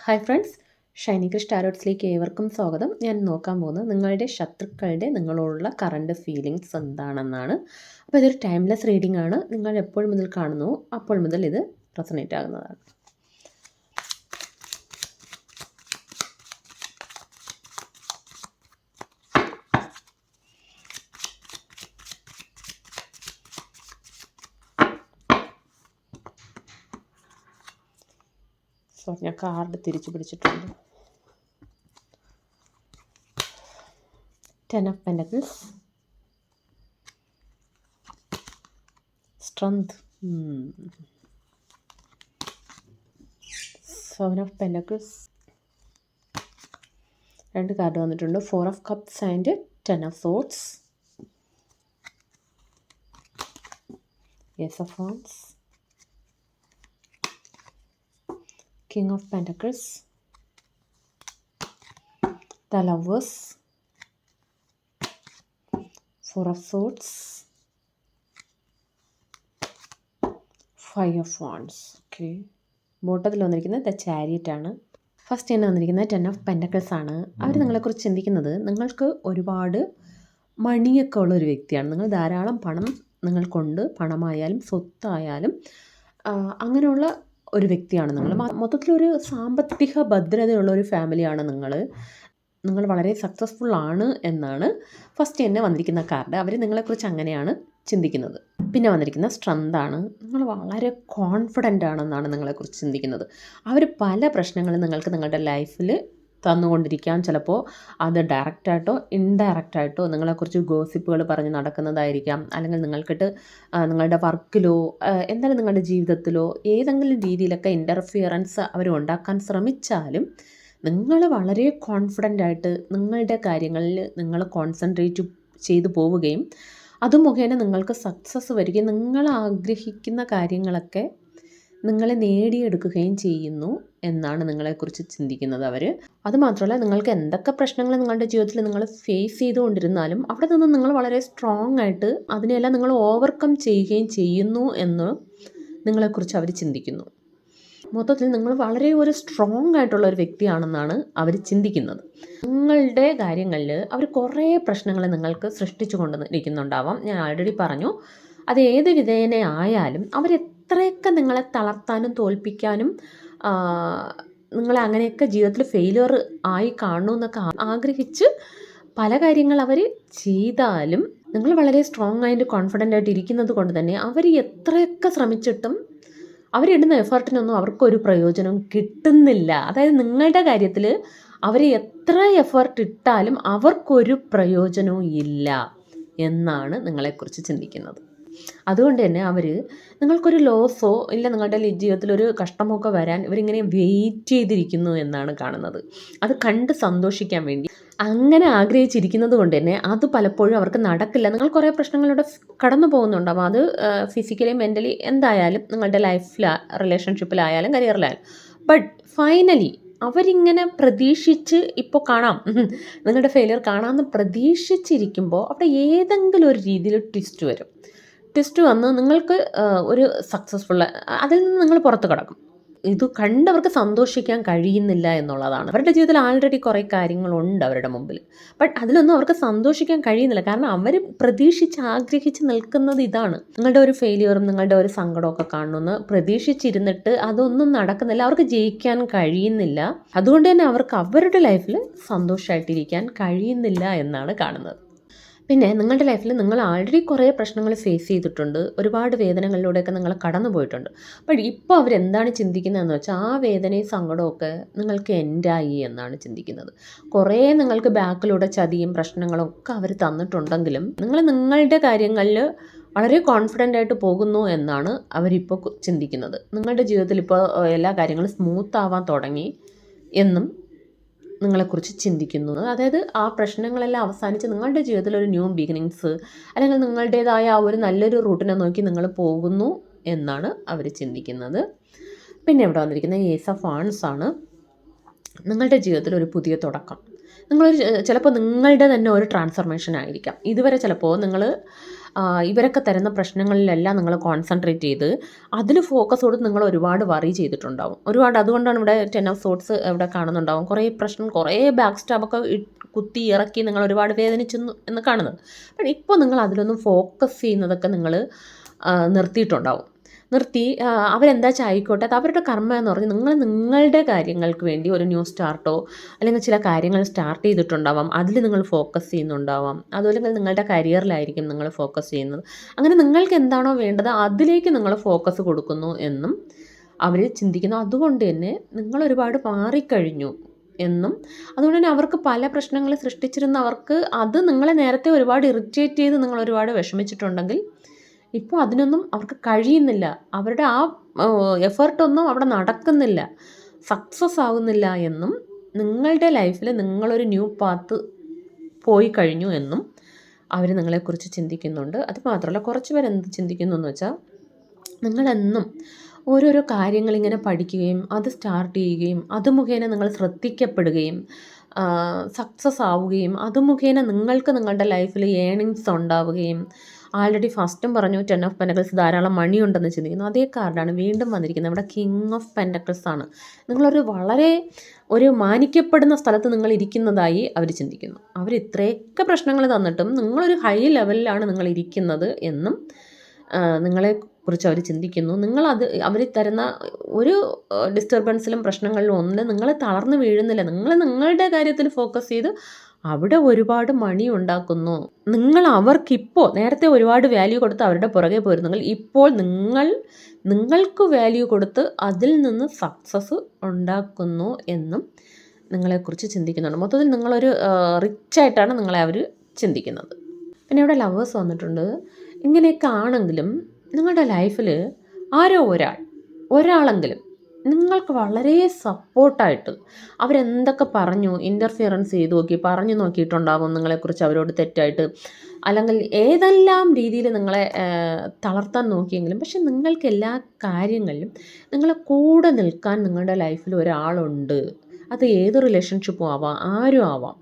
Hi friends, Shiny Krish ടാരോട്സിലേക്ക് ഏവർക്കും സ്വാഗതം. ഞാൻ നോക്കാൻ പോകുന്നത് നിങ്ങളുടെ ശത്രുക്കളുടെ നിങ്ങളോടുള്ള കറണ്ട് ഫീലിങ്സ് എന്താണെന്നാണ്. അപ്പോൾ ഇതൊരു ടൈംലെസ് റീഡിംഗ് ആണ്. നിങ്ങൾ എപ്പോൾ മുതൽ കാണുന്നു അപ്പോൾ മുതൽ ഇത് റെസണേറ്റ് ആകുന്നതാണ്. സോ ഞാൻ കാർഡ് തിരിച്ചു പിടിച്ചിട്ടുണ്ട്. 10 of Pentacles, Strength, 7 of Pentacles, 2 card വന്നിട്ടുണ്ട്. 4 of Cups and 10 of Swords, Ace of Wands, King of Pentacles, the Lovers, 4 of Swords, 5 of Wands. Okay, ബോട്ടത്തിൽ വന്നിരിക്കുന്നത് ദ ചാരിയറ്റ് ആണ്. ഫസ്റ്റ് തന്നെ വന്നിരിക്കുന്നത് 10 of Pentacles ആണ്. അവർ നിങ്ങളെക്കുറിച്ച് ചിന്തിക്കുന്നത് നിങ്ങൾക്ക് ഒരുപാട് മണിയൊക്കെ ഉള്ള ഒരു വ്യക്തിയാണ്. നിങ്ങൾ ധാരാളം പണം നിങ്ങൾക്കുണ്ട്. പണമായാലും സ്വത്തായാലും അങ്ങനെയുള്ള ഒരു വ്യക്തിയാണ് നിങ്ങൾ. മൊത്തത്തിലൊരു സാമ്പത്തിക ഭദ്രതയുള്ള ഒരു ഫാമിലിയാണ് നിങ്ങൾ വളരെ സക്സസ്ഫുൾ ആണ് എന്നാണ് ഫസ്റ്റ് തന്നെ വന്നിരിക്കുന്ന കാർഡ്. അവർ നിങ്ങളെക്കുറിച്ച് അങ്ങനെയാണ് ചിന്തിക്കുന്നത്. പിന്നെ വന്നിരിക്കുന്ന സ്ട്രെങ്ത് ആണ്. നിങ്ങൾ വളരെ കോൺഫിഡൻ്റ് ആണെന്നാണ് നിങ്ങളെക്കുറിച്ച് ചിന്തിക്കുന്നത്. അവർ പല പ്രശ്നങ്ങളും നിങ്ങൾക്ക് നിങ്ങളുടെ ലൈഫിൽ തന്നുകൊണ്ടിരിക്കാം. ചിലപ്പോൾ അത് ഡയറക്റ്റായിട്ടോ ഇൻഡയറക്റ്റായിട്ടോ നിങ്ങളെക്കുറിച്ച് ഗോസിപ്പുകൾ പറഞ്ഞ് നടക്കുന്നതായിരിക്കാം. അല്ലെങ്കിൽ നിങ്ങളുടെ വർക്കിലോ എന്തായാലും നിങ്ങളുടെ ജീവിതത്തിലോ ഏതെങ്കിലും രീതിയിലൊക്കെ ഇൻ്റർഫിയറൻസ് അവർ ഉണ്ടാക്കാൻ ശ്രമിച്ചാലും നിങ്ങൾ വളരെ കോൺഫിഡൻ്റ് ആയിട്ട് നിങ്ങളുടെ കാര്യങ്ങളിൽ നിങ്ങൾ കോൺസെൻട്രേറ്റ് ചെയ്തു പോവുകയും അത് മുഖേന നിങ്ങൾക്ക് സക്സസ് വരികയും നിങ്ങൾ ആഗ്രഹിക്കുന്ന കാര്യങ്ങളൊക്കെ നിങ്ങളെ നേടിയെടുക്കുകയും ചെയ്യുന്നു എന്നാണ് നിങ്ങളെക്കുറിച്ച് ചിന്തിക്കുന്നത് അവർ. അതുമാത്രമല്ല, നിങ്ങൾക്ക് എന്തൊക്കെ പ്രശ്നങ്ങൾ നിങ്ങളുടെ ജീവിതത്തിൽ നിങ്ങൾ ഫേസ് ചെയ്തുകൊണ്ടിരുന്നാലും അവിടെ നിന്ന് നിങ്ങൾ വളരെ സ്ട്രോങ് ആയിട്ട് അതിനെല്ലാം നിങ്ങൾ ഓവർകം ചെയ്യുകയും ചെയ്യുന്നു എന്ന് നിങ്ങളെക്കുറിച്ച് അവർ ചിന്തിക്കുന്നു. മൊത്തത്തിൽ നിങ്ങൾ വളരെ ഒരു സ്ട്രോങ് ആയിട്ടുള്ള ഒരു വ്യക്തിയാണെന്നാണ് അവർ ചിന്തിക്കുന്നത്. നിങ്ങളുടെ കാര്യങ്ങളിൽ അവർ കുറേ പ്രശ്നങ്ങൾ നിങ്ങൾക്ക് സൃഷ്ടിച്ചു കൊണ്ടിരിക്കുന്നുണ്ടാവാം. ഞാൻ ആൾറെഡി പറഞ്ഞു, അത് ഏത് വിധേന ആയാലും അവരെത്രയൊക്കെ നിങ്ങളെ തളർത്താനും തോൽപ്പിക്കാനും നിങ്ങളെ അങ്ങനെയൊക്കെ ജീവിതത്തിൽ ഫെയിലിയർ ആയി കാണണമെന്നൊക്കെ ആഗ്രഹിച്ച് പല കാര്യങ്ങൾ അവർ ചെയ്താലും നിങ്ങൾ വളരെ സ്ട്രോങ് ആയിട്ട് കോൺഫിഡൻ്റ് ആയിട്ട് ഇരിക്കുന്നത് കൊണ്ട് തന്നെ അവർ എത്രയൊക്കെ ശ്രമിച്ചിട്ടും അവരിടുന്ന എഫേർട്ടിനൊന്നും അവർക്കൊരു പ്രയോജനവും കിട്ടുന്നില്ല. അതായത് നിങ്ങളുടെ കാര്യത്തിൽ അവർ എത്ര എഫേർട്ട് ഇട്ടാലും അവർക്കൊരു പ്രയോജനവും ഇല്ല എന്നാണ് നിങ്ങളെക്കുറിച്ച് ചിന്തിക്കുന്നത്. അതുകൊണ്ട് തന്നെ അവർ നിങ്ങൾക്കൊരു ലോസോ ഇല്ല നിങ്ങളുടെ ജീവിതത്തിലൊരു കഷ്ടമൊക്കെ വരാൻ ഇവരിങ്ങനെ വെയിറ്റ് ചെയ്തിരിക്കുന്നു എന്നാണ് കാണുന്നത്. അത് കണ്ട് സന്തോഷിക്കാൻ വേണ്ടി അങ്ങനെ ആഗ്രഹിച്ചിരിക്കുന്നത് കൊണ്ട് തന്നെ അത് പലപ്പോഴും അവർക്ക് നടക്കില്ല. നിങ്ങൾ കുറേ പ്രശ്നങ്ങളിലൂടെ കടന്നു പോകുന്നുണ്ടാവും. അത് ഫിസിക്കലി മെൻ്റലി എന്തായാലും നിങ്ങളുടെ റിലേഷൻഷിപ്പിലായാലും കരിയറിലായാലും. ബട്ട് ഫൈനലി അവരിങ്ങനെ പ്രതീക്ഷിച്ച് ഇപ്പോൾ കാണാം, നിങ്ങളുടെ ഫെയിലിയർ കാണാമെന്ന് പ്രതീക്ഷിച്ചിരിക്കുമ്പോൾ അവിടെ ഏതെങ്കിലും ഒരു രീതിയിൽ ട്വിസ്റ്റ് വന്ന് നിങ്ങൾക്ക് ഒരു സക്സസ്ഫുൾ അതിൽ നിന്ന് നിങ്ങൾ പുറത്ത് കിടക്കും. ഇത് കണ്ടവർക്ക് സന്തോഷിക്കാൻ കഴിയുന്നില്ല എന്നുള്ളതാണ്. അവരുടെ ജീവിതത്തിൽ ആൾറെഡി കുറേ കാര്യങ്ങളുണ്ട് അവരുടെ മുമ്പിൽ. ബട്ട് അതിലൊന്നും അവർക്ക് സന്തോഷിക്കാൻ കഴിയുന്നില്ല. കാരണം അവർ ആഗ്രഹിച്ച് നിൽക്കുന്നത് ഇതാണ്. നിങ്ങളുടെ ഒരു ഫെയിലിയറും നിങ്ങളുടെ ഒരു സങ്കടമൊക്കെ കാണണമെന്ന് പ്രതീക്ഷിച്ചിരുന്നിട്ട് അതൊന്നും നടക്കുന്നില്ല. അവർക്ക് ജയിക്കാൻ കഴിയുന്നില്ല. അതുകൊണ്ട് തന്നെ അവർക്ക് അവരുടെ ലൈഫിൽ സന്തോഷമായിട്ടിരിക്കാൻ കഴിയുന്നില്ല എന്നാണ് കാണുന്നത്. പിന്നെ നിങ്ങളുടെ ലൈഫിൽ നിങ്ങൾ ആൾറെഡി കുറേ പ്രശ്നങ്ങൾ ഫേസ് ചെയ്തിട്ടുണ്ട്. ഒരുപാട് വേദനകളിലൂടെയൊക്കെ നിങ്ങൾ കടന്നു പോയിട്ടുണ്ട്. ബട്ട് ഇപ്പോൾ അവരെന്താണ് ചിന്തിക്കുന്നതെന്ന് വെച്ചാൽ ആ വേദനയും സങ്കടമൊക്കെ നിങ്ങൾക്ക് എൻഡായി എന്നാണ് ചിന്തിക്കുന്നത്. കുറേ നിങ്ങൾക്ക് ബാക്കിലൂടെ ചതിയും പ്രശ്നങ്ങളും ഒക്കെ അവർ തന്നിട്ടുണ്ടെങ്കിലും നിങ്ങൾ നിങ്ങളുടെ കാര്യങ്ങളിൽ വളരെ കോൺഫിഡൻ്റ് ആയിട്ട് പോകുന്നു എന്നാണ് അവരിപ്പോൾ ചിന്തിക്കുന്നത്. നിങ്ങളുടെ ജീവിതത്തിൽ ഇപ്പോൾ എല്ലാ കാര്യങ്ങളും സ്മൂത്ത് ആവാൻ തുടങ്ങി എന്നും നിങ്ങളെക്കുറിച്ച് ചിന്തിക്കുന്നു. അതായത് ആ പ്രശ്നങ്ങളെല്ലാം അവസാനിച്ച് നിങ്ങളുടെ ജീവിതത്തിൽ ഒരു ന്യൂ ബിഗിനിങ്സ് അല്ലെങ്കിൽ നിങ്ങളുടേതായ ആ ഒരു നല്ലൊരു റൂട്ടിനെ നോക്കി നിങ്ങൾ പോകുന്നു എന്നാണ് അവർ ചിന്തിക്കുന്നത്. പിന്നെ ഇവിടെ വന്നിരിക്കുന്നത് ഏസ് ഓഫ് വാൺസ് ആണ്. നിങ്ങളുടെ ജീവിതത്തിൽ ഒരു പുതിയ തുടക്കം. ചിലപ്പോൾ നിങ്ങളുടെ തന്നെ ഒരു ട്രാൻസ്ഫർമേഷൻ ആയിരിക്കാം. ഇതുവരെ ചിലപ്പോൾ നിങ്ങൾ ഇവരൊക്കെ തരുന്ന പ്രശ്നങ്ങളിലെല്ലാം നിങ്ങൾ കോൺസെൻട്രേറ്റ് ചെയ്ത് അതിൽ ഫോക്കസ് കൊടുത്ത് നിങ്ങൾ ഒരുപാട് വറി ചെയ്തിട്ടുണ്ടാവും. ഒരുപാട് അതുകൊണ്ടാണ് ഇവിടെ 10 ഓഫ് സോർട്സ് ഇവിടെ കാണുന്നുണ്ടാവും. കുറേ പ്രശ്നം, കുറേ ബാക്ക് സ്റ്റാബൊക്കെ കുത്തി ഇറക്കി നിങ്ങൾ ഒരുപാട് വേദനിച്ചെന്ന് എന്ന് കാണുന്നത്. പക്ഷേ ഇപ്പോൾ നിങ്ങൾ അതിലൊന്നും ഫോക്കസ് ചെയ്യുന്നതൊക്കെ നിങ്ങൾ നിർത്തിയിട്ടുണ്ടാവും. നിർത്തി അവരെന്താ ആയിക്കോട്ടെ, അത് അവരുടെ കർമ്മ എന്ന് പറഞ്ഞ് നിങ്ങൾ നിങ്ങളുടെ കാര്യങ്ങൾക്ക് വേണ്ടി ഒരു ന്യൂ സ്റ്റാർട്ടോ അല്ലെങ്കിൽ ചില കാര്യങ്ങൾ സ്റ്റാർട്ട് ചെയ്തിട്ടുണ്ടാവാം. അതിൽ നിങ്ങൾ ഫോക്കസ് ചെയ്യുന്നുണ്ടാവാം. അതുപോലെ നിങ്ങളുടെ കരിയറിലായിരിക്കും നിങ്ങൾ ഫോക്കസ് ചെയ്യുന്നത്. അങ്ങനെ നിങ്ങൾക്ക് എന്താണോ വേണ്ടത് അതിലേക്ക് നിങ്ങൾ ഫോക്കസ് കൊടുക്കുന്നു എന്നും അവർ ചിന്തിക്കുന്നു. അതുകൊണ്ട് തന്നെ നിങ്ങൾ ഒരുപാട് മാറിക്കഴിഞ്ഞു എന്നും, അതുകൊണ്ട് തന്നെ അവർക്ക് പല പ്രശ്നങ്ങൾ സൃഷ്ടിച്ചിരുന്ന അവർക്ക് അത് നിങ്ങളെ നേരത്തെ ഒരുപാട് ഇറിറ്റേറ്റ് ചെയ്ത് നിങ്ങൾ ഒരുപാട് വിഷമിച്ചിട്ടുണ്ടെങ്കിൽ ഇപ്പോൾ അതിനൊന്നും അവർക്ക് കഴിയുന്നില്ല. അവരുടെ ആ എഫേർട്ടൊന്നും അവിടെ നടക്കുന്നില്ല, സക്സസ് ആവുന്നില്ല എന്നും, നിങ്ങളുടെ ലൈഫിൽ നിങ്ങളൊരു ന്യൂ പാത്ത് പോയി കഴിഞ്ഞു എന്നും അവർ നിങ്ങളെക്കുറിച്ച് ചിന്തിക്കുന്നുണ്ട്. അത് മാത്രമല്ല, കുറച്ച് പേർ എന്ത് ചിന്തിക്കുന്നു എന്ന് വെച്ചാൽ, നിങ്ങളെന്നും ഓരോരോ കാര്യങ്ങളിങ്ങനെ പഠിക്കുകയും അത് സ്റ്റാർട്ട് ചെയ്യുകയും അത് മുഖേന നിങ്ങൾ ശ്രദ്ധിക്കപ്പെടുകയും സക്സസ് ആവുകയും അത് മുഖേന നിങ്ങൾക്ക് നിങ്ങളുടെ ലൈഫിൽ ഏണിങ്സ് ഉണ്ടാവുകയും, ആൾറെഡി ഫസ്റ്റും പറഞ്ഞു 10 ഓഫ് പെൻറ്റക്കിൾസ് ധാരാളം മണി ഉണ്ടെന്ന് ചിന്തിക്കുന്നു. അതേ കാർഡാണ് വീണ്ടും വന്നിരിക്കുന്നത്. ഇവിടെ കിങ് ഓഫ് പെൻറ്റക്കിൾസ് ആണ്. നിങ്ങളൊരു വളരെ ഒരു മാനിക്കപ്പെടുന്ന സ്ഥലത്ത് നിങ്ങൾ ഇരിക്കുന്നതായി അവർ ചിന്തിക്കുന്നു. അവർ ഇത്രയൊക്കെ പ്രശ്നങ്ങൾ തന്നിട്ടും നിങ്ങളൊരു ഹൈ ലെവലിലാണ് നിങ്ങൾ ഇരിക്കുന്നത് എന്നും നിങ്ങളെക്കുറിച്ച് അവർ ചിന്തിക്കുന്നു. അവർ തരുന്ന ഒരു ഡിസ്റ്റർബൻസിലും പ്രശ്നങ്ങളിലും ഒന്നിലും നിങ്ങൾ തളർന്നു വീഴുന്നില്ല. നിങ്ങൾ നിങ്ങളുടെ കാര്യത്തിൽ ഫോക്കസ് ചെയ്ത് അവിടെ ഒരുപാട് മണി ഉണ്ടാക്കുന്നു. നിങ്ങൾ അവർക്കിപ്പോൾ നേരത്തെ ഒരുപാട് വാല്യൂ കൊടുത്ത് അവരുടെ പുറകെ പോയിരുന്നെങ്കിൽ ഇപ്പോൾ നിങ്ങൾക്ക് വാല്യൂ കൊടുത്ത് അതിൽ നിന്ന് സക്സസ് ഉണ്ടാക്കുന്നു എന്നും നിങ്ങളെക്കുറിച്ച് ചിന്തിക്കുന്നുണ്ട്. മൊത്തത്തിൽ നിങ്ങളൊരു റിച്ചായിട്ടാണ് നിങ്ങളെ അവർ ചിന്തിക്കുന്നത്. പിന്നെ ഇവിടെ ലവേഴ്സ് വന്നിട്ടുണ്ട്. ഇങ്ങനെയൊക്കെ ആണെങ്കിലും നിങ്ങളുടെ ലൈഫിൽ ആരോ ഒരാളെങ്കിലും നിങ്ങൾക്ക് വളരെ സപ്പോർട്ടായിട്ട് അവരെന്തൊക്കെ പറഞ്ഞു, ഇൻ്റർഫിയറൻസ് ചെയ്ത് പറഞ്ഞു നോക്കിയിട്ടുണ്ടാവും നിങ്ങളെക്കുറിച്ച് അവരോട് തെറ്റായിട്ട്, അല്ലെങ്കിൽ ഏതെല്ലാം രീതിയിൽ നിങ്ങളെ തളർത്താൻ നോക്കിയെങ്കിലും, പക്ഷെ നിങ്ങൾക്ക് എല്ലാ കാര്യങ്ങളിലും നിങ്ങളെ കൂടെ നിൽക്കാൻ നിങ്ങളുടെ ലൈഫിൽ ഒരാളുണ്ട്. അത് ഏത് റിലേഷൻഷിപ്പും ആവാം, ആരും ആവാം,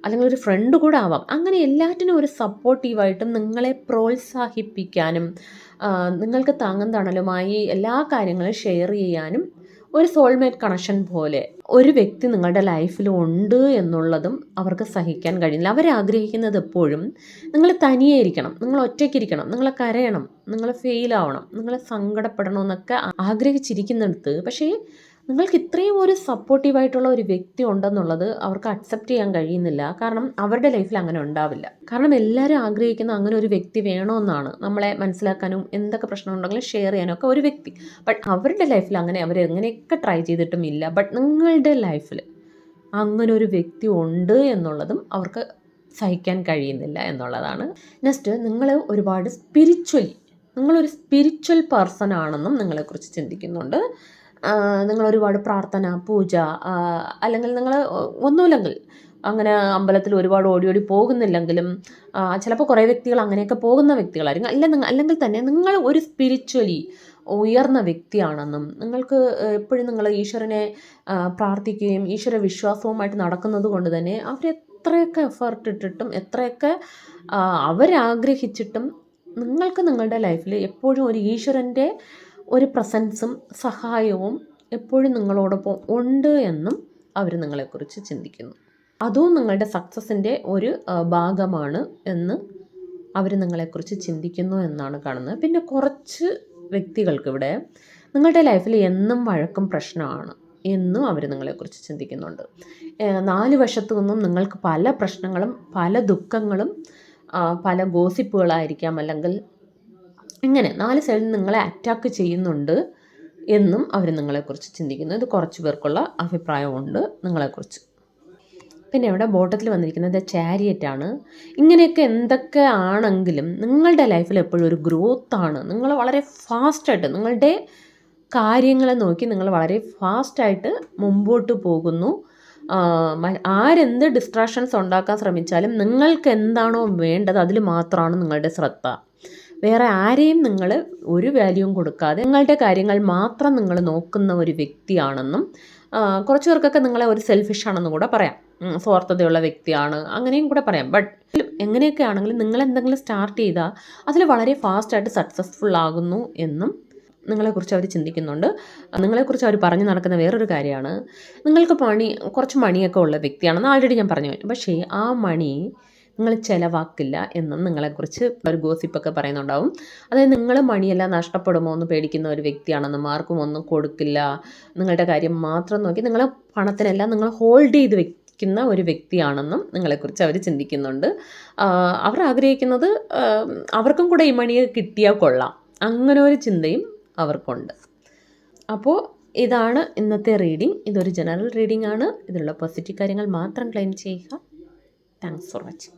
അല്ലെങ്കിൽ ഒരു ഫ്രണ്ട് കൂടെ ആവാം. അങ്ങനെ എല്ലാറ്റിനും ഒരു സപ്പോർട്ടീവായിട്ടും നിങ്ങളെ പ്രോത്സാഹിപ്പിക്കാനും നിങ്ങൾക്ക് താങ്ങും തണലുമായി എല്ലാ കാര്യങ്ങളും ഷെയർ ചെയ്യാനും ഒരു സോൾമേറ്റ് കണക്ഷൻ പോലെ ഒരു വ്യക്തി നിങ്ങളുടെ ലൈഫിൽ ഉണ്ട് എന്നുള്ളതും അവർക്ക് സഹിക്കാൻ കഴിയില്ല. അവരാഗ്രഹിക്കുന്നത് എപ്പോഴും നിങ്ങൾ തനിയെ ഇരിക്കണം, നിങ്ങൾ ഒറ്റയ്ക്കിരിക്കണം, നിങ്ങൾ കരയണം, നിങ്ങൾ ഫെയിലാവണം, നിങ്ങൾ സങ്കടപ്പെടണമെന്നൊക്കെ ആഗ്രഹിച്ചിരിക്കുന്നിടത്ത്, പക്ഷേ നിങ്ങൾക്ക് ഇത്രയും ഒരു സപ്പോർട്ടീവായിട്ടുള്ള ഒരു വ്യക്തി ഉണ്ടെന്നുള്ളത് അവർക്ക് അക്സെപ്റ്റ് ചെയ്യാൻ കഴിയുന്നില്ല. കാരണം അവരുടെ ലൈഫിൽ അങ്ങനെ ഉണ്ടാവില്ല. കാരണം എല്ലാവരും ആഗ്രഹിക്കുന്ന അങ്ങനെ ഒരു വ്യക്തി വേണമെന്നാണ്, നമ്മളെ മനസ്സിലാക്കാനും എന്തൊക്കെ പ്രശ്നമുണ്ടെങ്കിലും ഷെയർ ചെയ്യാനും ഒക്കെ ഒരു വ്യക്തി. ബട്ട് അവരുടെ ലൈഫിൽ അങ്ങനെ അവരെങ്ങനെയൊക്കെ ട്രൈ ചെയ്തിട്ടും ഇല്ല. ബട്ട് നിങ്ങളുടെ ലൈഫിൽ അങ്ങനെ ഒരു വ്യക്തി ഉണ്ട് എന്നുള്ളതും അവർക്ക് സഹിക്കാൻ കഴിയുന്നില്ല എന്നുള്ളതാണ്. നെക്സ്റ്റ്, നിങ്ങൾ ഒരുപാട് നിങ്ങളൊരു സ്പിരിച്വൽ പേഴ്സൺ ആണെന്നും നിങ്ങളെക്കുറിച്ച് ചിന്തിക്കുന്നുണ്ട്. നിങ്ങളൊരുപാട് പ്രാർത്ഥന, പൂജ, അല്ലെങ്കിൽ നിങ്ങൾ ഒന്നുമില്ലെങ്കിൽ അങ്ങനെ അമ്പലത്തിൽ ഒരുപാട് ഓടി പോകുന്നില്ലെങ്കിലും ചിലപ്പോൾ കുറേ വ്യക്തികൾ അങ്ങനെയൊക്കെ പോകുന്ന വ്യക്തികളായിരിക്കും. അല്ലെങ്കിൽ തന്നെ നിങ്ങൾ ഒരു സ്പിരിച്വലി ഉയർന്ന വ്യക്തിയാണെന്നും, നിങ്ങൾക്ക് എപ്പോഴും നിങ്ങൾ ഈശ്വരനെ പ്രാർത്ഥിക്കുകയും ഈശ്വര വിശ്വാസവുമായിട്ട് നടക്കുന്നത് കൊണ്ട് തന്നെ അവരെത്രയൊക്കെ എഫേർട്ട് ഇട്ടിട്ടും എത്രയൊക്കെ അവരാഗ്രഹിച്ചിട്ടും നിങ്ങൾക്ക് നിങ്ങളുടെ ലൈഫിൽ എപ്പോഴും ഒരു ഈശ്വരൻ്റെ ഒരു പ്രസൻസും സഹായവും എപ്പോഴും നിങ്ങളോടൊപ്പം ഉണ്ട് എന്നും അവർ നിങ്ങളെക്കുറിച്ച് ചിന്തിക്കുന്നു. അതും നിങ്ങളുടെ സക്സസിൻ്റെ ഒരു ഭാഗമാണ് എന്ന് അവർ നിങ്ങളെക്കുറിച്ച് ചിന്തിക്കുന്നു എന്നാണ് കാണുന്നത്. പിന്നെ കുറച്ച് വ്യക്തികൾക്ക് ഇവിടെ നിങ്ങളുടെ ലൈഫിൽ എന്നും വഴക്കും പ്രശ്നമാണ് എന്നും അവർ നിങ്ങളെക്കുറിച്ച് ചിന്തിക്കുന്നുണ്ട്. 4 വശത്തു നിന്നും നിങ്ങൾക്ക് പല പ്രശ്നങ്ങളും പല ദുഃഖങ്ങളും പല ഗോസിപ്പുകളായിരിക്കാം, അല്ലെങ്കിൽ ഇങ്ങനെ 4 സൈഡിൽ നിങ്ങളെ അറ്റാക്ക് ചെയ്യുന്നുണ്ട് എന്നും അവർ നിങ്ങളെക്കുറിച്ച് ചിന്തിക്കുന്നു. ഇത് കുറച്ച് പേർക്കുള്ള അഭിപ്രായമുണ്ട് നിങ്ങളെക്കുറിച്ച്. പിന്നെ ഇവിടെ ബോട്ടത്തിൽ വന്നിരിക്കുന്നത് ചാരിയറ്റാണ്. ഇങ്ങനെയൊക്കെ എന്തൊക്കെ ആണെങ്കിലും നിങ്ങളുടെ ലൈഫിൽ എപ്പോഴും ഒരു ഗ്രോത്താണ്. നിങ്ങൾ വളരെ ഫാസ്റ്റായിട്ട് നിങ്ങളുടെ കാര്യങ്ങളെ നോക്കി നിങ്ങൾ വളരെ ഫാസ്റ്റായിട്ട് മുമ്പോട്ട് പോകുന്നു. ആരെന്ത് ഡിസ്ട്രാക്ഷൻസ് ഉണ്ടാക്കാൻ ശ്രമിച്ചാലും നിങ്ങൾക്ക് എന്താണോ വേണ്ടത് അതിൽ മാത്രമാണ് നിങ്ങളുടെ ശ്രദ്ധ. വേറെ ആരെയും നിങ്ങൾ ഒരു വാല്യൂവും കൊടുക്കാതെ നിങ്ങളുടെ കാര്യങ്ങൾ മാത്രം നിങ്ങൾ നോക്കുന്ന ഒരു വ്യക്തിയാണെന്നും, കുറച്ച് പേർക്കൊക്കെ നിങ്ങളെ ഒരു സെൽഫിഷ് ആണെന്നും കൂടെ പറയാം, സ്വാർത്ഥതയുള്ള വ്യക്തിയാണ് അങ്ങനെയും കൂടെ പറയാം. ബട്ട് എങ്ങനെയൊക്കെ ആണെങ്കിലും നിങ്ങളെന്തെങ്കിലും സ്റ്റാർട്ട് ചെയ്താൽ അതിൽ വളരെ ഫാസ്റ്റായിട്ട് സക്സസ്ഫുൾ ആകുന്നു എന്നും നിങ്ങളെക്കുറിച്ച് അവർ ചിന്തിക്കുന്നുണ്ട്. നിങ്ങളെക്കുറിച്ച് അവർ പറഞ്ഞു നടക്കുന്ന വേറൊരു കാര്യമാണ്, നിങ്ങൾക്ക് കുറച്ച് മണിയൊക്കെ ഉള്ള വ്യക്തിയാണെന്ന് ആൾറെഡി ഞാൻ പറഞ്ഞു. പക്ഷേ ആ മണി നിങ്ങൾ ചിലവാക്കില്ല എന്നും നിങ്ങളെക്കുറിച്ച് ഒരു ഗോസിപ്പൊക്കെ പറയുന്നുണ്ടാവും. അതായത് നിങ്ങൾ മണിയെല്ലാം നഷ്ടപ്പെടുമോ എന്ന് പേടിക്കുന്ന ഒരു വ്യക്തിയാണെന്നും ആർക്കും ഒന്നും കൊടുക്കില്ല, നിങ്ങളുടെ കാര്യം മാത്രം നോക്കി നിങ്ങളെ പണത്തിനെല്ലാം നിങ്ങൾ ഹോൾഡ് ചെയ്ത് വെക്കുന്ന ഒരു വ്യക്തിയാണെന്നും നിങ്ങളെക്കുറിച്ച് അവർ ചിന്തിക്കുന്നുണ്ട്. അവർ ആഗ്രഹിക്കുന്നത് അവർക്കും കൂടെ ഈ മണിയെ കിട്ടിയാൽ കൊള്ളാം, അങ്ങനെ ഒരു ചിന്തയും അവർക്കുണ്ട്. അപ്പോൾ ഇതാണ് ഇന്നത്തെ റീഡിംഗ്. ഇതൊരു ജനറൽ റീഡിംഗ് ആണ്. ഇതിലുള്ള പോസിറ്റീവ് കാര്യങ്ങൾ മാത്രം ക്ലെയിം ചെയ്യുക. Thanks for watching.